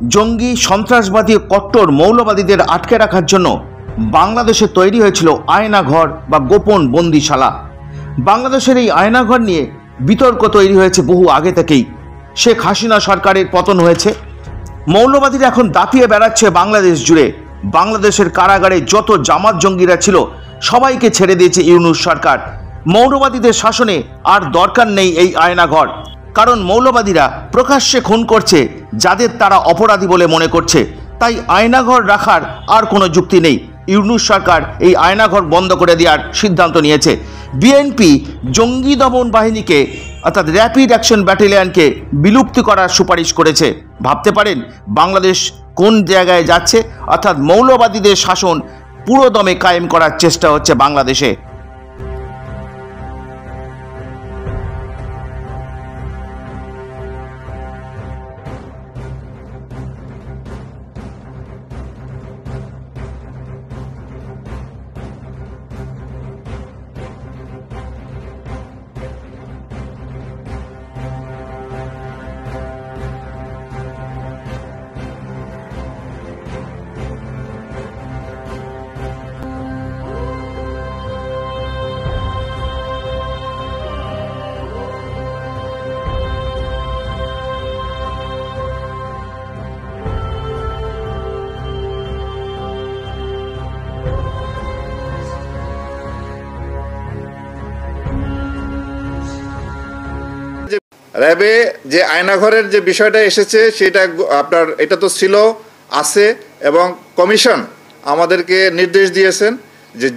জঙ্গি সন্ত্রাসবাদী কট্টর মৌলবাদীদের আটকে রাখার জন্য বাংলাদেশে তৈরি হয়েছিল আয়নাঘর বা গোপন বন্দিশালা। বাংলাদেশের এই আয়নাঘর নিয়ে বিতর্ক তৈরি হয়েছে বহু আগে থেকেই। শেখ হাসিনা সরকারের পতন হয়েছে, মৌলবাদীরা এখন দাপিয়ে বেড়াচ্ছে বাংলাদেশ জুড়ে। বাংলাদেশের কারাগারে যত জামাত জঙ্গিরা ছিল সবাইকে ছেড়ে দিয়েছে ইউনূস সরকার। মৌলবাদীদের শাসনে আর দরকার নেই এই আয়নাঘর, কারণ মৌলবাদীরা প্রকাশ্যে খুন করছে যাদের তারা অপরাধী বলে মনে করছে। তাই আয়নাঘর রাখার আর কোনো যুক্তি নেই। ইউনূস সরকার এই আয়নাঘর বন্ধ করে দেওয়ার সিদ্ধান্ত নিয়েছে। বিএনপি জঙ্গি দমন বাহিনীকে অর্থাৎ র্যাপিড অ্যাকশন ব্যাটালিয়নকে বিলুপ্তি করার সুপারিশ করেছে। ভাবতে পারেন বাংলাদেশ কোন জায়গায় যাচ্ছে, অর্থাৎ মৌলবাদীদের শাসন পুরোদমে কায়েম করার চেষ্টা হচ্ছে বাংলাদেশে। র্যাবে যে আয়নাঘরের যে বিষয়টা এসেছে সেটা আপনার এটা তো ছিল, আছে, এবং কমিশন আমাদেরকে নির্দেশ দিয়েছেন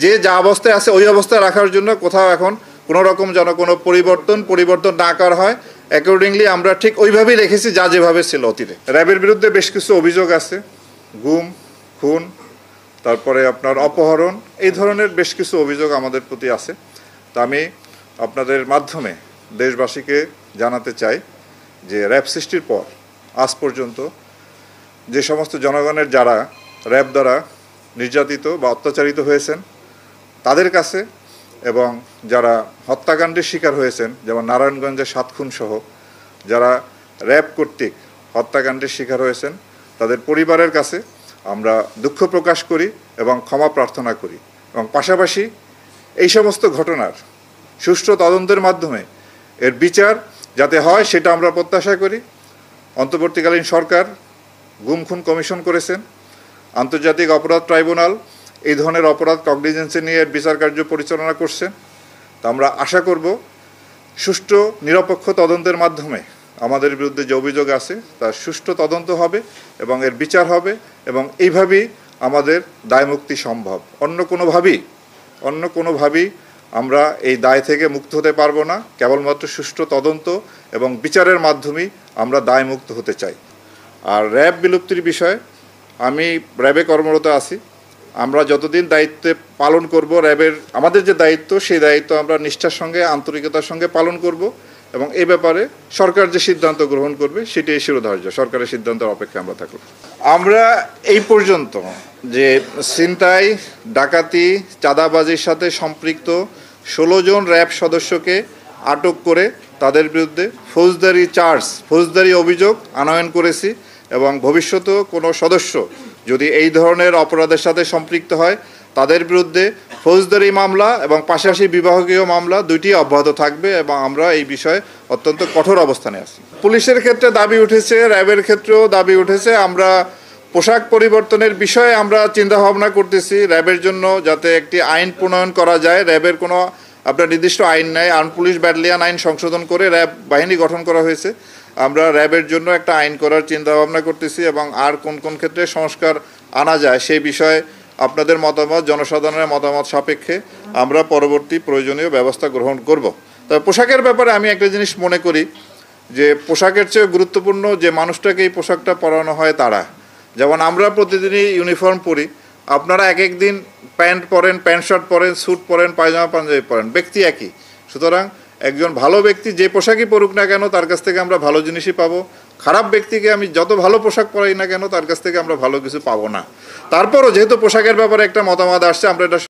যে যা অবস্থায় আছে ওই অবস্থায় রাখার জন্য। কোথাও এখন কোনো রকম যেন কোনো পরিবর্তন না করা হয়। অ্যাকর্ডিংলি আমরা ঠিক ওইভাবেই রেখেছি যা যেভাবে ছিল অতীতে। র্যাবের বিরুদ্ধে বেশ কিছু অভিযোগ আছে, গুম, খুন, তারপরে আপনার অপহরণ, এই ধরনের বেশ কিছু অভিযোগ আমাদের প্রতি আছে। তা আমি আপনাদের মাধ্যমে দেশবাসীকে জানাতে চাই যে র্যাব সৃষ্টির পর আজ পর্যন্ত যে সমস্ত জনগণের যারা র্যাব দ্বারা নির্যাতিত বা অত্যাচারিত হয়েছেন তাদের কাছে, এবং যারা হত্যাকাণ্ডের শিকার হয়েছেন যেমন নারায়ণগঞ্জে 7 খুন সহ যারা র্যাব কর্তৃক হত্যাকাণ্ডের শিকার হয়েছেন তাদের পরিবারের কাছে আমরা দুঃখ প্রকাশ করি এবং ক্ষমা প্রার্থনা করি। এবং পাশাপাশি এই সমস্ত ঘটনার সুষ্ঠু তদন্তের মাধ্যমে এর বিচার যাতে হয় সেটা আমরা প্রত্যাশা করি। অন্তর্বর্তীকালীন সরকার গুম খুন কমিশন করেছেন, আন্তর্জাতিক অপরাধ ট্রাইব্যুনাল এই ধরনের অপরাধ কগনিজেন্সে নিয়ে এর বিচার কার্য পরিচালনা করছেন। তা আমরা আশা করব সুষ্ঠু নিরপেক্ষ তদন্তের মাধ্যমে আমাদের বিরুদ্ধে যে অভিযোগ আছে তার সুষ্ঠু তদন্ত হবে এবং এর বিচার হবে, এবং এইভাবেই আমাদের দায়মুক্তি সম্ভব। অন্য কোনোভাবেই আমরা এই দায় থেকে মুক্ত হতে পারবো না। কেবলমাত্র সুষ্ঠু তদন্ত এবং বিচারের মাধ্যমেই আমরা দায়মুক্ত হতে চাই। আর র্যাব বিলুপ্তির বিষয়ে আমি র্যাবে কর্মরত আছি। আমরা যতদিন দায়িত্বে পালন করব, র্যাবের আমাদের যে দায়িত্ব সেই দায়িত্ব আমরা নিষ্ঠার সঙ্গে আন্তরিকতার সঙ্গে পালন করব, এবং এই ব্যাপারে সরকার যে সিদ্ধান্ত গ্রহণ করবে সেটাই শিরোধার্য। সরকারের সিদ্ধান্তের অপেক্ষায় আমরা থাকব। আমরা এই পর্যন্ত যে ছিনতাই, ডাকাতি, চাঁদাবাজির সাথে সম্পৃক্ত 16 জন র্যাব সদস্যকে আটক করে তাদের বিরুদ্ধে ফৌজদারি অভিযোগ আনয়ন করেছি, এবং ভবিষ্যতেও কোনো সদস্য যদি এই ধরনের অপরাধের সাথে সম্পৃক্ত হয় তাদের বিরুদ্ধে ফৌজদারি মামলা এবং পাশাপাশি বিভাগীয় মামলা দুইটি অব্যাহত থাকবে, এবং আমরা এই বিষয়ে অত্যন্ত কঠোর অবস্থানে আছি। পুলিশের ক্ষেত্রে দাবি উঠেছে, র্যাবের ক্ষেত্রেও দাবি উঠেছে। আমরা পোশাক পরিবর্তনের বিষয়ে আমরা চিন্তাভাবনা করতেছি র্যাবের জন্য, যাতে একটি আইন প্রণয়ন করা যায়। র্যাবের কোনো আপনার নির্দিষ্ট আইন নাই, আর্ম পুলিশ ব্যাটালিয়ন আইন সংশোধন করে র্যাব বাহিনী গঠন করা হয়েছে। আমরা র্যাবের জন্য একটা আইন করার চিন্তাভাবনা করতেছি, এবং আর কোন ক্ষেত্রে সংস্কার আনা যায় সেই বিষয়ে আপনাদের মতামত, জনসাধারণের মতামত সাপেক্ষে আমরা পরবর্তী প্রয়োজনীয় ব্যবস্থা গ্রহণ করব। তবে পোশাকের ব্যাপারে আমি একটা জিনিস মনে করি যে পোশাকের চেয়ে গুরুত্বপূর্ণ যে মানুষটাকে এই পোশাকটা পরানো হয় তারা। যেমন আমরা প্রতিদিনই ইউনিফর্ম পরি, আপনারা এক দিন প্যান্ট পরেন, প্যান্ট শার্ট পরেন, স্যুট পরেন, পায়জামা পাঞ্জাবি পরেন, ব্যক্তি একই। সুতরাং একজন ভালো ব্যক্তি যে পোশাকই পরুক না কেন তার কাছ থেকে আমরা ভালো জিনিসই পাবো। খারাপ ব্যক্তিকে আমি যত ভালো পোশাক পরাই না কেন তার কাছ থেকে আমরা ভালো কিছু পাবো না। তারপরও যেহেতু পোশাকের ব্যাপারে একটা মতামত আসছে, আমরা এটা